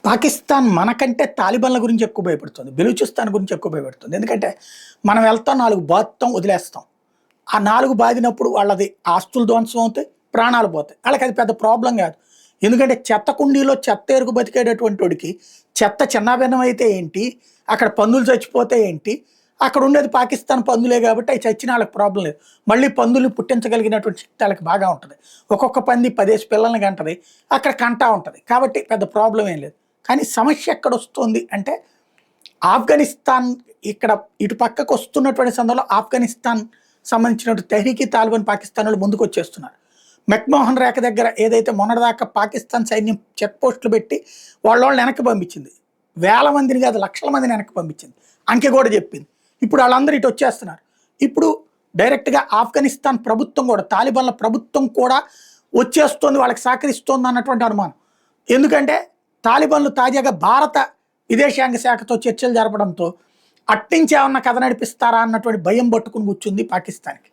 పాకిస్తాన్ మనకంటే తాలిబాన్ల గురించి ఎక్కువ భయపడుతుంది. బెలూచిస్తాన్ గురించి ఎక్కువ భయపడుతుంది. ఎందుకంటే మనం వెళ్తాం, 4 బాదుతాం, వదిలేస్తాం. ఆ 4 బాదినప్పుడు వాళ్ళది ఆస్తులు ధ్వంసం అవుతాయి, ప్రాణాలు పోతాయి. వాళ్ళకి అది పెద్ద ప్రాబ్లం కాదు. ఎందుకంటే చెత్త కుండీలో చెత్త ఎరుకు బతికేటటువంటి వాడికి చెత్త చిన్నాభిన్నం అయితే ఏంటి, అక్కడ పందులు చచ్చిపోతే ఏంటి, అక్కడ ఉండేది పాకిస్తాన్ పందులే కాబట్టి అవి చచ్చిన వాళ్ళకి ప్రాబ్లం లేదు. మళ్ళీ పందులు పుట్టించగలిగినటువంటి శక్తి వాళ్ళకి బాగా ఉంటుంది. ఒక్కొక్క పంది 10 పిల్లల్ని కంటది, అక్కడ కంటా ఉంటుంది. కాబట్టి పెద్ద ప్రాబ్లం ఏం లేదు. కానీ సమస్య ఎక్కడొస్తుంది అంటే ఆఫ్ఘనిస్తాన్ ఇక్కడ ఇటు పక్కకు వస్తున్నటువంటి సందర్భంలో ఆఫ్ఘనిస్తాన్ సంబంధించినటువంటి తెహ్రీకి తాలిబాన్ పాకిస్తాన్ వాళ్ళు ముందుకు వచ్చేస్తున్నారు. మెక్మోహన్ రేఖ దగ్గర ఏదైతే మొన్నటిదాకా పాకిస్తాన్ సైన్యం చెక్ పోస్టులు పెట్టి వాళ్ళని వెనక్కి పంపించింది, వేల మందిని కాదు లక్షల మందిని వెనక్కి పంపించింది, అంకె కూడా చెప్పింది. ఇప్పుడు వాళ్ళందరూ ఇటు వచ్చేస్తున్నారు. ఇప్పుడు డైరెక్ట్గా ఆఫ్ఘనిస్తాన్ ప్రభుత్వం కూడా, తాలిబాన్ల ప్రభుత్వం కూడా వచ్చేస్తోంది, వాళ్ళకి సహకరిస్తోంది అన్నటువంటి అనుమానం. ఎందుకంటే తాలిబాన్లు తాజాగా భారత విదేశాంగ శాఖతో చర్చలు జరపడంతో అట్టించి ఏమన్నా కథ నడిపిస్తారా అన్నటువంటి భయం పట్టుకుని కూర్చుంది పాకిస్తాన్కి.